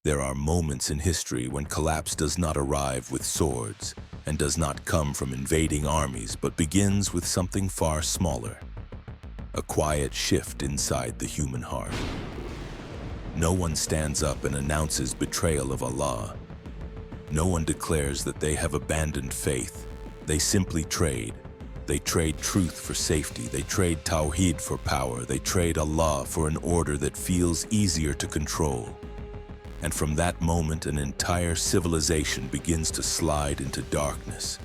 There are moments in history when collapse does not arrive with swords and does not come from invading armies, but begins with something far smaller, a quiet shift inside the human heart. No one stands up and announces betrayal of Allah. No one declares that they have abandoned faith. They simply trade. They trade truth for safety. They trade tawhid for power. They trade Allah for an order that feels easier to control. And from that moment, an entire civilization begins to slide into darkness.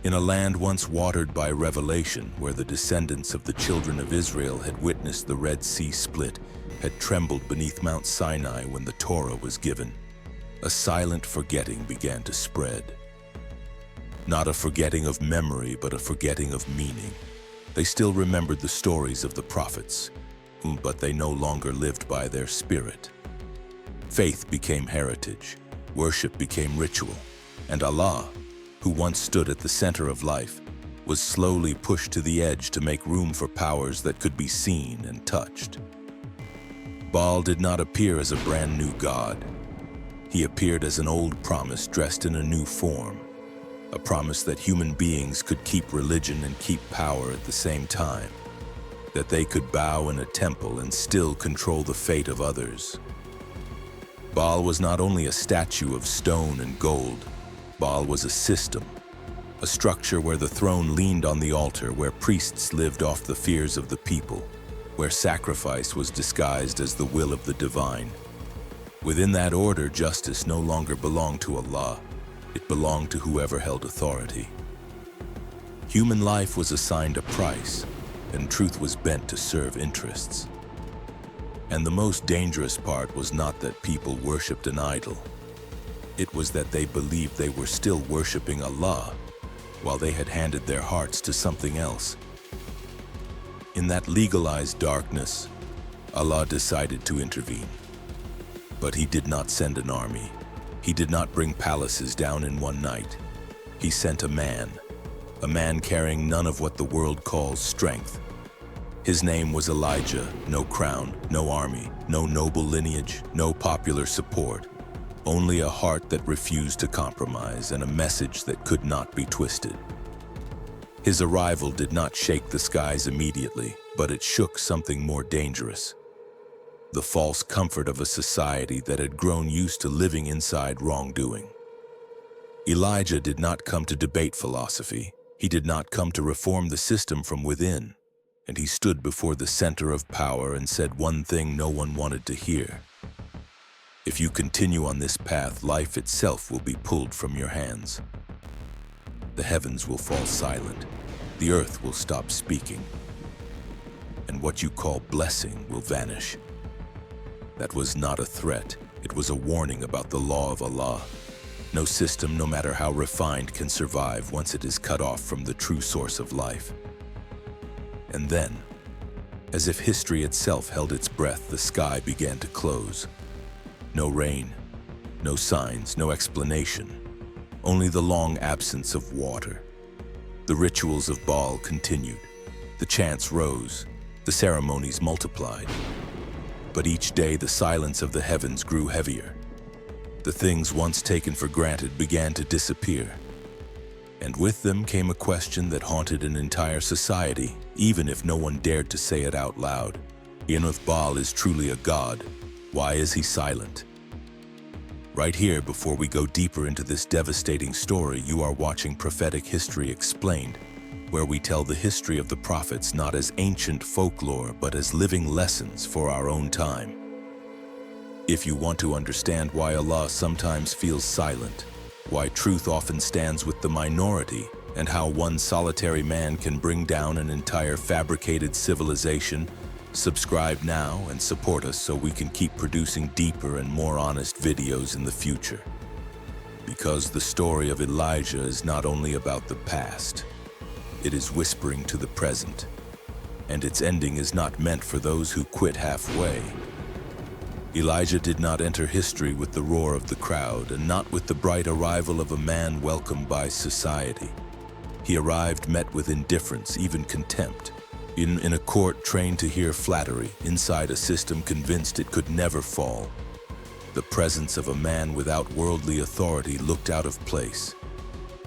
In a land once watered by revelation, where the descendants of the children of Israel had witnessed the Red Sea split, had trembled beneath Mount Sinai when the Torah was given, a silent forgetting began to spread. Not a forgetting of memory, but a forgetting of meaning. They still remembered the stories of the prophets, but they no longer lived by their spirit. Faith became heritage, worship became ritual, and Allah, who once stood at the center of life, was slowly pushed to the edge to make room for powers that could be seen and touched. Baal did not appear as a brand new god. He appeared as an old promise dressed in a new form, a promise that human beings could keep religion and keep power at the same time, that they could bow in a temple and still control the fate of others. Baal was not only a statue of stone and gold. Baal was a system, a structure where the throne leaned on the altar, where priests lived off the fears of the people, where sacrifice was disguised as the will of the divine. Within that order, justice no longer belonged to Allah. It belonged to whoever held authority. Human life was assigned a price, and truth was bent to serve interests. And the most dangerous part was not that people worshipped an idol. It was that they believed they were still worshiping Allah, while they had handed their hearts to something else. In that legalized darkness, Allah decided to intervene. But He did not send an army. He did not bring palaces down in one night. He sent a man carrying none of what the world calls strength. His name was Elijah. No crown, no army, no noble lineage, no popular support. Only a heart that refused to compromise and a message that could not be twisted. His arrival did not shake the skies immediately, but it shook something more dangerous. The false comfort of a society that had grown used to living inside wrongdoing. Elijah did not come to debate philosophy. He did not come to reform the system from within. And he stood before the center of power and said one thing no one wanted to hear. If you continue on this path, life itself will be pulled from your hands. The heavens will fall silent. The earth will stop speaking. And what you call blessing will vanish. That was not a threat. It was a warning about the law of Allah. No system, no matter how refined, can survive once it is cut off from the true source of life. And then, as if history itself held its breath, the sky began to close. No rain, no signs, no explanation, only the long absence of water. The rituals of Baal continued. The chants rose, the ceremonies multiplied. But each day the silence of the heavens grew heavier. The things once taken for granted began to disappear. And with them came a question that haunted an entire society, even if no one dared to say it out loud. If Baal is truly a god, why is he silent? Right here, before we go deeper into this devastating story, you are watching Prophetic History Explained, where we tell the history of the prophets not as ancient folklore, but as living lessons for our own time. If you want to understand why Allah sometimes feels silent, why truth often stands with the minority, and how one solitary man can bring down an entire fabricated civilization, subscribe now and support us so we can keep producing deeper and more honest videos in the future. Because the story of Elijah is not only about the past, it is whispering to the present, and its ending is not meant for those who quit halfway. Elijah did not enter history with the roar of the crowd and not with the bright arrival of a man welcomed by society. He arrived met with indifference, even contempt. In a court trained to hear flattery, inside a system convinced it could never fall. The presence of a man without worldly authority looked out of place,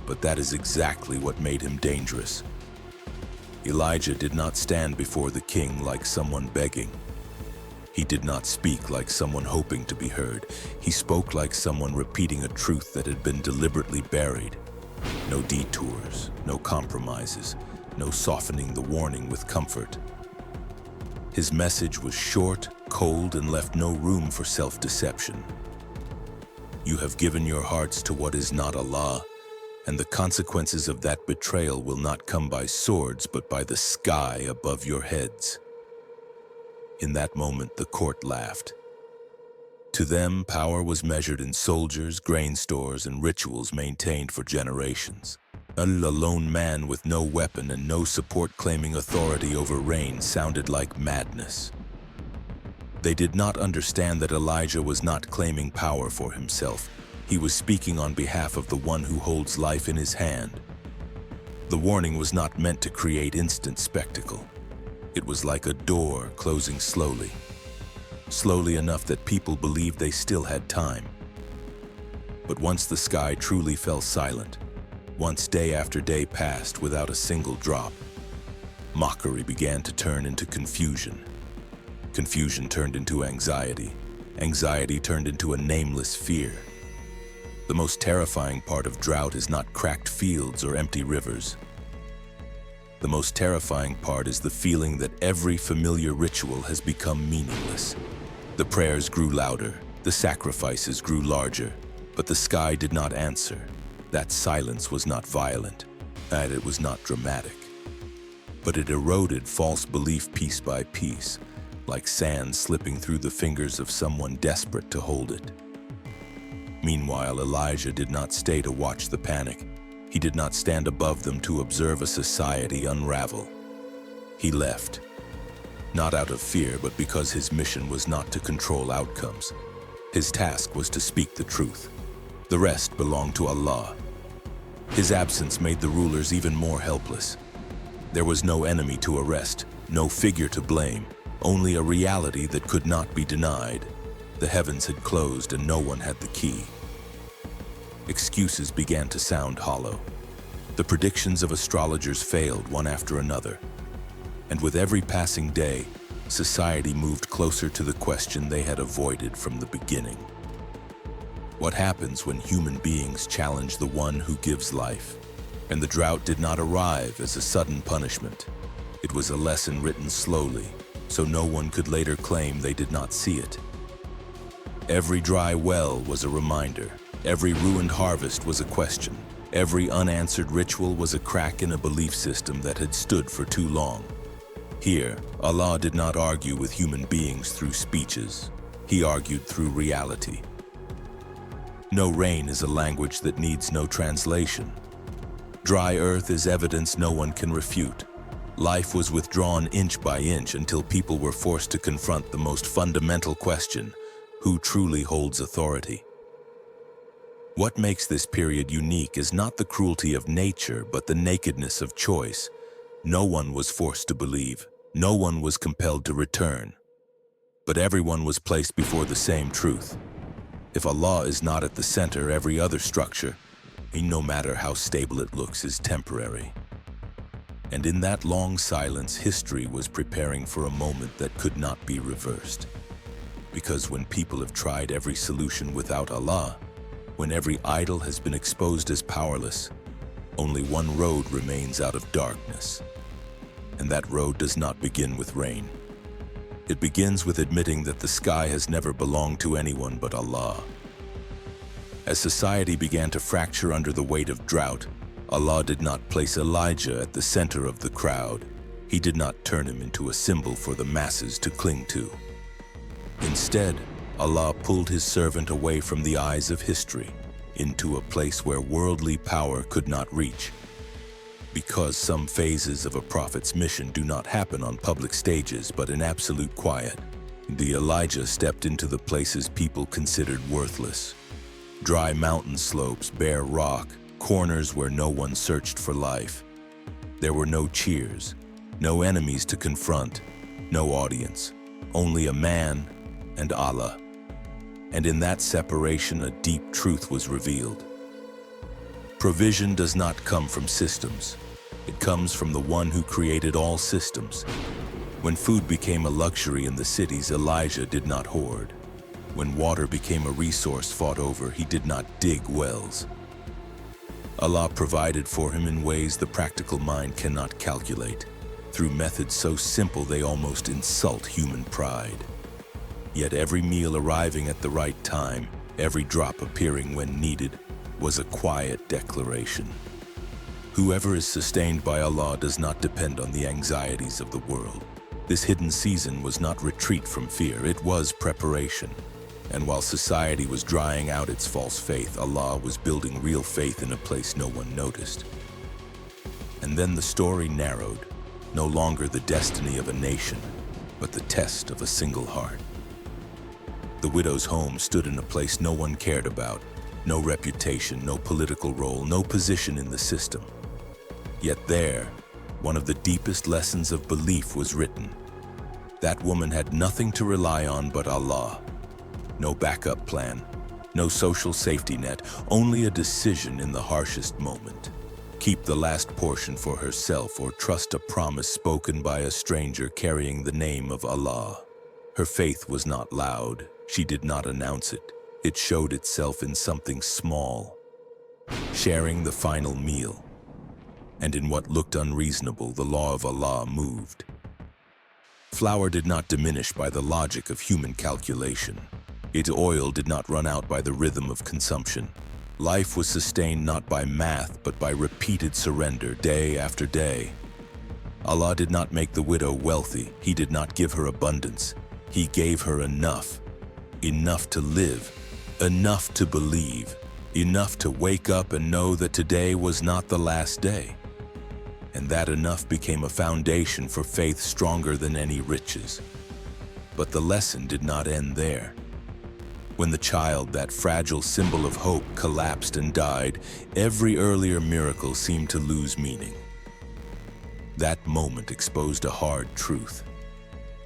but that is exactly what made him dangerous. Elijah did not stand before the king like someone begging. He did not speak like someone hoping to be heard. He spoke like someone repeating a truth that had been deliberately buried. No detours, no compromises, no softening the warning with comfort. His message was short, cold, and left no room for self-deception. You have given your hearts to what is not Allah, and the consequences of that betrayal will not come by swords, but by the sky above your heads. In that moment, the court laughed. To them, power was measured in soldiers, grain stores, and rituals maintained for generations. A lone man with no weapon and no support claiming authority over rain sounded like madness. They did not understand that Elijah was not claiming power for himself. He was speaking on behalf of the one who holds life in his hand. The warning was not meant to create instant spectacle. It was like a door closing slowly. Slowly enough that people believed they still had time. But once the sky truly fell silent, once day after day passed without a single drop, mockery began to turn into confusion. Confusion turned into anxiety. Anxiety turned into a nameless fear. The most terrifying part of drought is not cracked fields or empty rivers. The most terrifying part is the feeling that every familiar ritual has become meaningless. The prayers grew louder, the sacrifices grew larger, but the sky did not answer. That silence was not violent, and it was not dramatic. But it eroded false belief piece by piece, like sand slipping through the fingers of someone desperate to hold it. Meanwhile, Elijah did not stay to watch the panic. He did not stand above them to observe a society unravel. He left, not out of fear, but because his mission was not to control outcomes. His task was to speak the truth. The rest belonged to Allah. His absence made the rulers even more helpless. There was no enemy to arrest, no figure to blame, only a reality that could not be denied. The heavens had closed and no one had the key. Excuses began to sound hollow. The predictions of astrologers failed one after another. And with every passing day, society moved closer to the question they had avoided from the beginning. What happens when human beings challenge the one who gives life? And the drought did not arrive as a sudden punishment. It was a lesson written slowly, so no one could later claim they did not see it. Every dry well was a reminder. Every ruined harvest was a question. Every unanswered ritual was a crack in a belief system that had stood for too long. Here, Allah did not argue with human beings through speeches. He argued through reality. No rain is a language that needs no translation. Dry earth is evidence no one can refute. Life was withdrawn inch by inch until people were forced to confront the most fundamental question: who truly holds authority? What makes this period unique is not the cruelty of nature, but the nakedness of choice. No one was forced to believe. No one was compelled to return. But everyone was placed before the same truth. If Allah is not at the center, every other structure, no matter how stable it looks, is temporary. And in that long silence, history was preparing for a moment that could not be reversed. Because when people have tried every solution without Allah, when every idol has been exposed as powerless, only one road remains out of darkness. And that road does not begin with rain. It begins with admitting that the sky has never belonged to anyone but Allah. As society began to fracture under the weight of drought, Allah did not place Elijah at the center of the crowd. He did not turn him into a symbol for the masses to cling to. Instead, Allah pulled his servant away from the eyes of history, into a place where worldly power could not reach. Because some phases of a prophet's mission do not happen on public stages but in absolute quiet, the Elijah stepped into the places people considered worthless. Dry mountain slopes, bare rock, corners where no one searched for life. There were no cheers, no enemies to confront, no audience, only a man and Allah. And in that separation, a deep truth was revealed. Provision does not come from systems. It comes from the one who created all systems. When food became a luxury in the cities, Elijah did not hoard. When water became a resource fought over, he did not dig wells. Allah provided for him in ways the practical mind cannot calculate, through methods so simple they almost insult human pride. Yet every meal arriving at the right time, every drop appearing when needed, was a quiet declaration. Whoever is sustained by Allah does not depend on the anxieties of the world. This hidden season was not retreat from fear, it was preparation. And while society was drying out its false faith, Allah was building real faith in a place no one noticed. And then the story narrowed, no longer the destiny of a nation, but the test of a single heart. The widow's home stood in a place no one cared about, no reputation, no political role, no position in the system. Yet there, one of the deepest lessons of belief was written. That woman had nothing to rely on but Allah. No backup plan, no social safety net, only a decision in the harshest moment. Keep the last portion for herself or trust a promise spoken by a stranger carrying the name of Allah. Her faith was not loud. She did not announce it. It showed itself in something small, sharing the final meal. And in what looked unreasonable, the law of Allah moved. Flour did not diminish by the logic of human calculation. Its oil did not run out by the rhythm of consumption. Life was sustained not by math, but by repeated surrender, day after day. Allah did not make the widow wealthy. He did not give her abundance. He gave her enough. Enough to live, enough to believe, enough to wake up and know that today was not the last day. And that enough became a foundation for faith stronger than any riches. But the lesson did not end there. When the child, that fragile symbol of hope, collapsed and died, every earlier miracle seemed to lose meaning. That moment exposed a hard truth.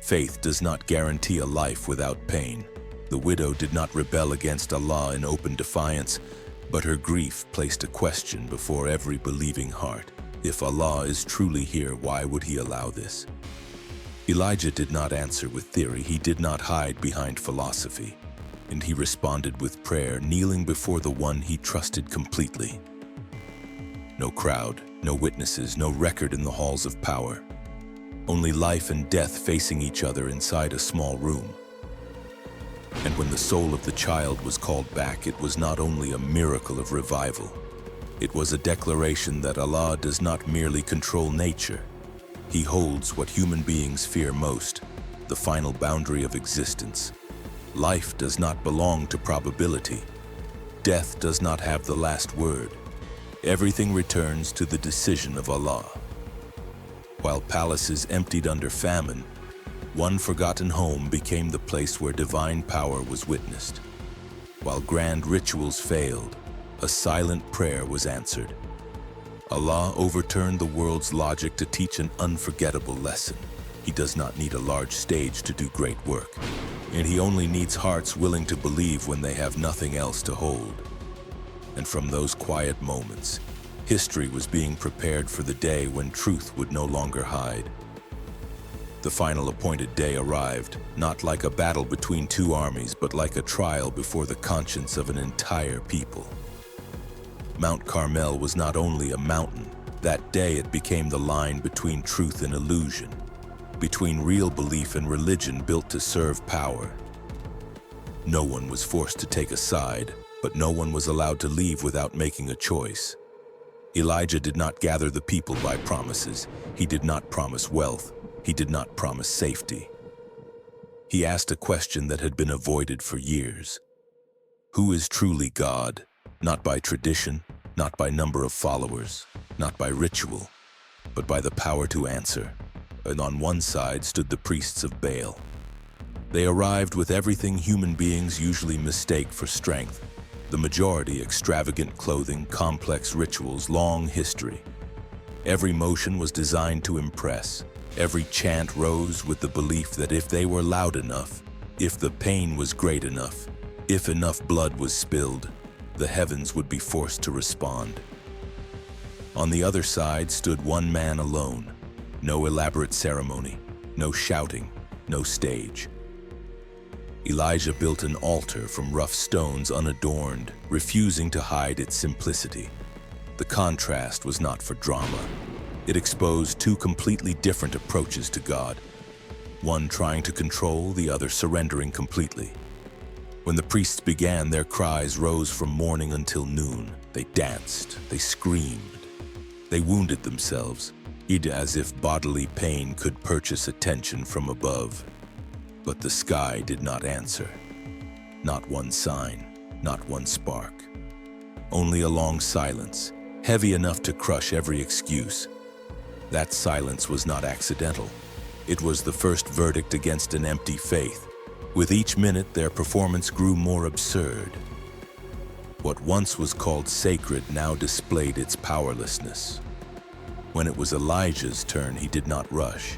Faith does not guarantee a life without pain. The widow did not rebel against Allah in open defiance, but her grief placed a question before every believing heart. If Allah is truly here, why would He allow this? Elijah did not answer with theory. He did not hide behind philosophy. And he responded with prayer, kneeling before the one he trusted completely. No crowd, no witnesses, no record in the halls of power. Only life and death facing each other inside a small room. And when the soul of the child was called back, it was not only a miracle of revival. It was a declaration that Allah does not merely control nature. He holds what human beings fear most, the final boundary of existence. Life does not belong to probability. Death does not have the last word. Everything returns to the decision of Allah. While palaces emptied under famine, one forgotten home became the place where divine power was witnessed. While grand rituals failed, a silent prayer was answered. Allah overturned the world's logic to teach an unforgettable lesson. He does not need a large stage to do great work. And He only needs hearts willing to believe when they have nothing else to hold. And from those quiet moments, history was being prepared for the day when truth would no longer hide. The final appointed day arrived, not like a battle between two armies, but like a trial before the conscience of an entire people. Mount Carmel was not only a mountain. That day it became the line between truth and illusion, between real belief and religion built to serve power. No one was forced to take a side, but no one was allowed to leave without making a choice. Elijah did not gather the people by promises. He did not promise wealth. He did not promise safety. He asked a question that had been avoided for years. Who is truly God? Not by tradition, not by number of followers, not by ritual, but by the power to answer. And on one side stood the priests of Baal. They arrived with everything human beings usually mistake for strength. The majority extravagant clothing, complex rituals, long history. Every motion was designed to impress. Every chant rose with the belief that if they were loud enough, if the pain was great enough, If enough blood was spilled, the heavens would be forced to respond. On the other side stood one man alone. No elaborate ceremony, no shouting, no stage. Elijah built an altar from rough stones unadorned, refusing to hide its simplicity. The contrast was not for drama. It exposed two completely different approaches to God, one trying to control, the other surrendering completely. When the priests began, their cries rose from morning until noon. They danced, they screamed, they wounded themselves, as if bodily pain could purchase attention from above. But the sky did not answer. Not one sign, not one spark. Only a long silence, heavy enough to crush every excuse. That silence was not accidental. It was the first verdict against an empty faith. With each minute, their performance grew more absurd. What once was called sacred now displayed its powerlessness. When it was Elijah's turn, he did not rush.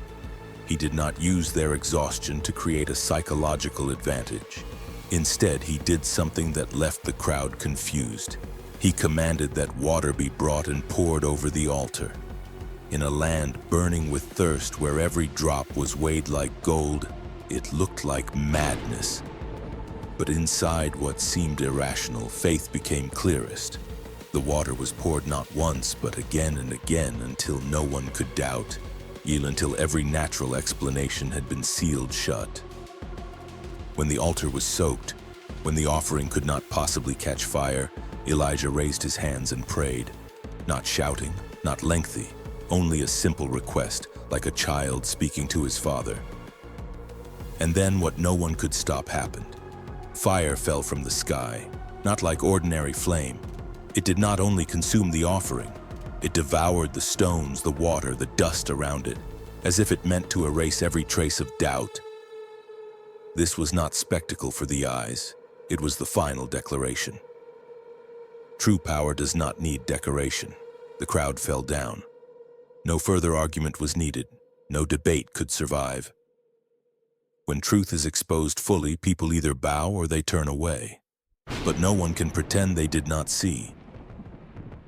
He did not use their exhaustion to create a psychological advantage. Instead, he did something that left the crowd confused. He commanded that water be brought and poured over the altar. In a land burning with thirst, where every drop was weighed like gold, it looked like madness. But inside what seemed irrational, faith became clearest. The water was poured not once, but again and again, until no one could doubt, until every natural explanation had been sealed shut. When the altar was soaked, when the offering could not possibly catch fire, Elijah raised his hands and prayed, not shouting, not lengthy, only a simple request, like a child speaking to his father. And then what no one could stop happened. Fire fell from the sky, not like ordinary flame. It did not only consume the offering, it devoured the stones, the water, the dust around it, as if it meant to erase every trace of doubt. This was not spectacle for the eyes, it was the final declaration. True power does not need decoration. The crowd fell down. No further argument was needed, no debate could survive. When truth is exposed fully, people either bow or they turn away. But no one can pretend they did not see.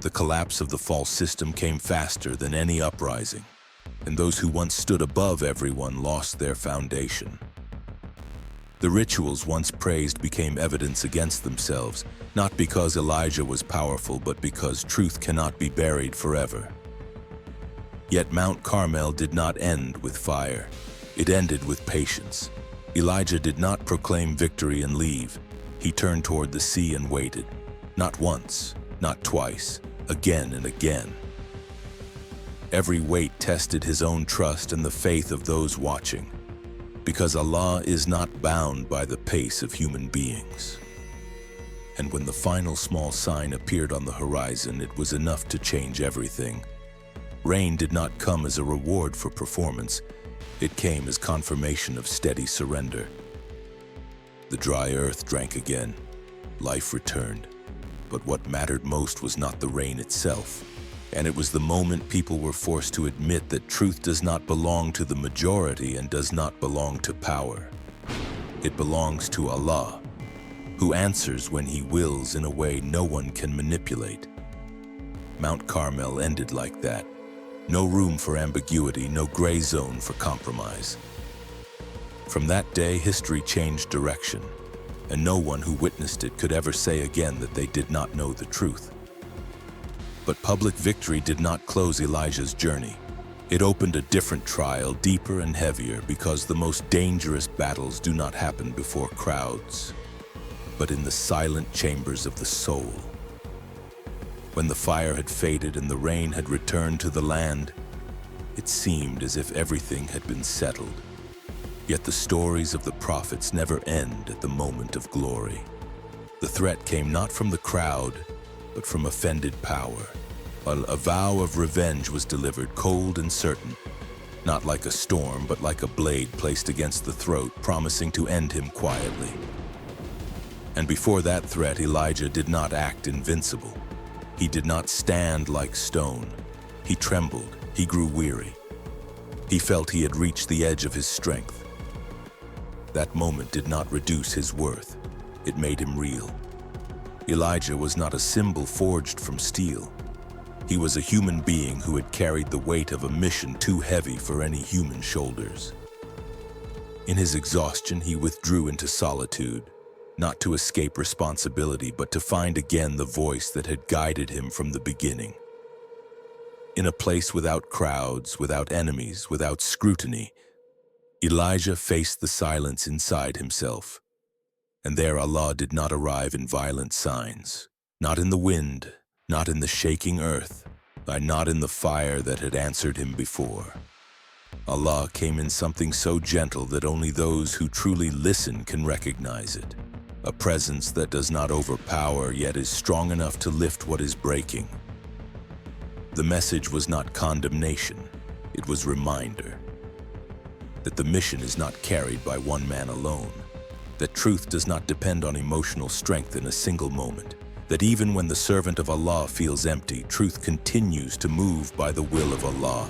The collapse of the false system came faster than any uprising, and those who once stood above everyone lost their foundation. The rituals once praised became evidence against themselves, not because Elijah was powerful, but because truth cannot be buried forever. Yet Mount Carmel did not end with fire. It ended with patience. Elijah did not proclaim victory and leave. He turned toward the sea and waited. Not once, not twice, again and again. Every wait tested his own trust and the faith of those watching, because Allah is not bound by the pace of human beings. And when the final small sign appeared on the horizon, it was enough to change everything. Rain did not come as a reward for performance. It came as confirmation of steady surrender. The dry earth drank again. Life returned. But what mattered most was not the rain itself. And it was the moment people were forced to admit that truth does not belong to the majority and does not belong to power. It belongs to Allah, who answers when He wills in a way no one can manipulate. Mount Carmel ended like that. No room for ambiguity, no gray zone for compromise. From that day, history changed direction, and no one who witnessed it could ever say again that they did not know the truth. But public victory did not close Elijah's journey. It opened a different trial, deeper and heavier, because the most dangerous battles do not happen before crowds, but in the silent chambers of the soul. When the fire had faded and the rain had returned to the land, it seemed as if everything had been settled. Yet the stories of the prophets never end at the moment of glory. The threat came not from the crowd, but from offended power. A vow of revenge was delivered, cold and certain, not like a storm, but like a blade placed against the throat, promising to end him quietly. And before that threat, Elijah did not act invincible. He did not stand like stone. He trembled, he grew weary. He felt he had reached the edge of his strength. That moment did not reduce his worth. It made him real. Elijah was not a symbol forged from steel. He was a human being who had carried the weight of a mission too heavy for any human shoulders. In his exhaustion, he withdrew into solitude, not to escape responsibility, but to find again the voice that had guided him from the beginning. In a place without crowds, without enemies, without scrutiny, Elijah faced the silence inside himself. And there Allah did not arrive in violent signs, not in the wind, not in the shaking earth, and not in the fire that had answered him before. Allah came in something so gentle that only those who truly listen can recognize it. A presence that does not overpower, yet is strong enough to lift what is breaking. The message was not condemnation, it was reminder. That the mission is not carried by one man alone. That truth does not depend on emotional strength in a single moment. That even when the servant of Allah feels empty, truth continues to move by the will of Allah.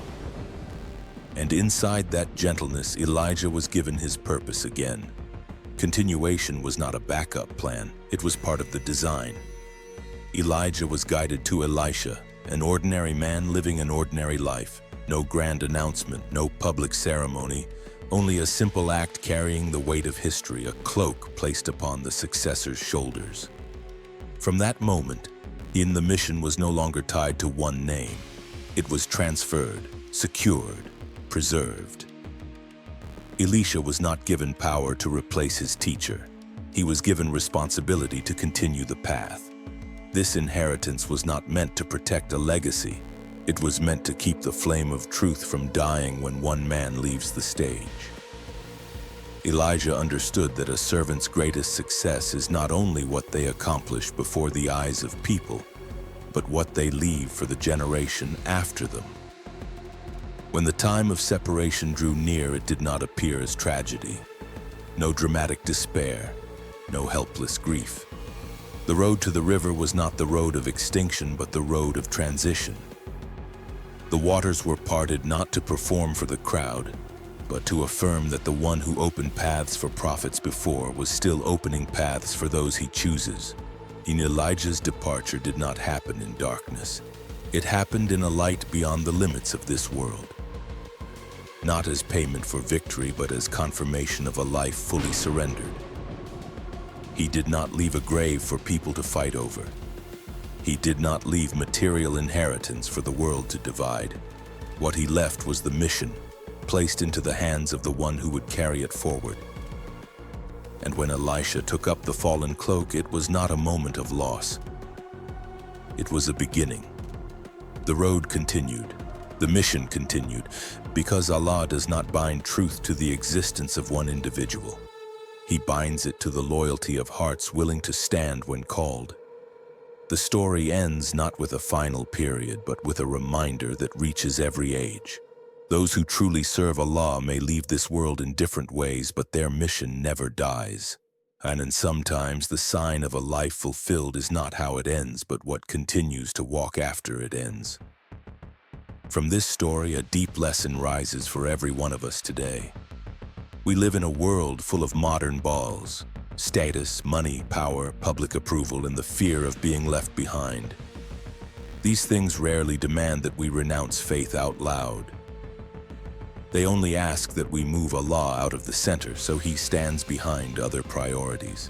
And inside that gentleness, Elijah was given his purpose again. Continuation was not a backup plan, it was part of the design. Elijah was guided to Elisha, an ordinary man living an ordinary life. No grand announcement, no public ceremony, only a simple act carrying the weight of history, a cloak placed upon the successor's shoulders. From that moment, the mission was no longer tied to one name. It was transferred, secured, preserved. Elisha was not given power to replace his teacher. He was given responsibility to continue the path. This inheritance was not meant to protect a legacy. It was meant to keep the flame of truth from dying when one man leaves the stage. Elijah understood that a servant's greatest success is not only what they accomplish before the eyes of people, but what they leave for the generation after them. When the time of separation drew near, it did not appear as tragedy. No dramatic despair, no helpless grief. The road to the river was not the road of extinction, but the road of transition. The waters were parted not to perform for the crowd, but to affirm that the one who opened paths for prophets before was still opening paths for those he chooses. In Elijah's departure did not happen in darkness. It happened in a light beyond the limits of this world. Not as payment for victory, but as confirmation of a life fully surrendered. He did not leave a grave for people to fight over. He did not leave material inheritance for the world to divide. What he left was the mission, placed into the hands of the one who would carry it forward. And when Elisha took up the fallen cloak, it was not a moment of loss. It was a beginning. The road continued. The mission continued, because Allah does not bind truth to the existence of one individual. He binds it to the loyalty of hearts willing to stand when called. The story ends not with a final period, but with a reminder that reaches every age. Those who truly serve Allah may leave this world in different ways, but their mission never dies. And sometimes the sign of a life fulfilled is not how it ends, but what continues to walk after it ends. From this story, a deep lesson rises for every one of us today. We live in a world full of modern balls, status, money, power, public approval, and the fear of being left behind. These things rarely demand that we renounce faith out loud. They only ask that we move Allah out of the center so He stands behind other priorities.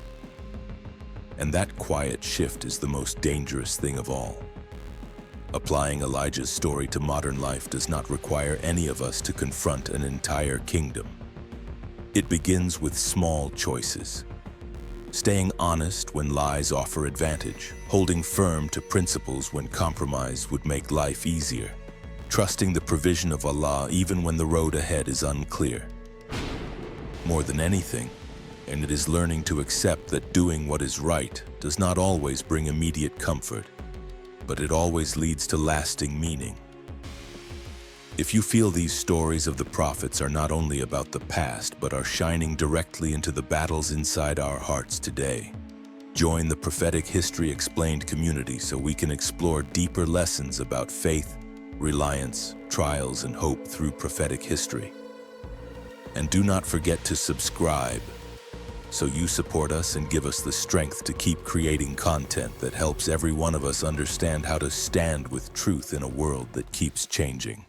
And that quiet shift is the most dangerous thing of all. Applying Elijah's story to modern life does not require any of us to confront an entire kingdom. It begins with small choices. Staying honest when lies offer advantage, holding firm to principles when compromise would make life easier, trusting the provision of Allah even when the road ahead is unclear. More than anything, and it is learning to accept that doing what is right does not always bring immediate comfort, but it always leads to lasting meaning. If you feel these stories of the prophets are not only about the past, but are shining directly into the battles inside our hearts today, join the Prophetic History Explained community so we can explore deeper lessons about faith, reliance, trials, and hope through prophetic history. And do not forget to subscribe. so you support us and give us the strength to keep creating content that helps every one of us understand how to stand with truth in a world that keeps changing.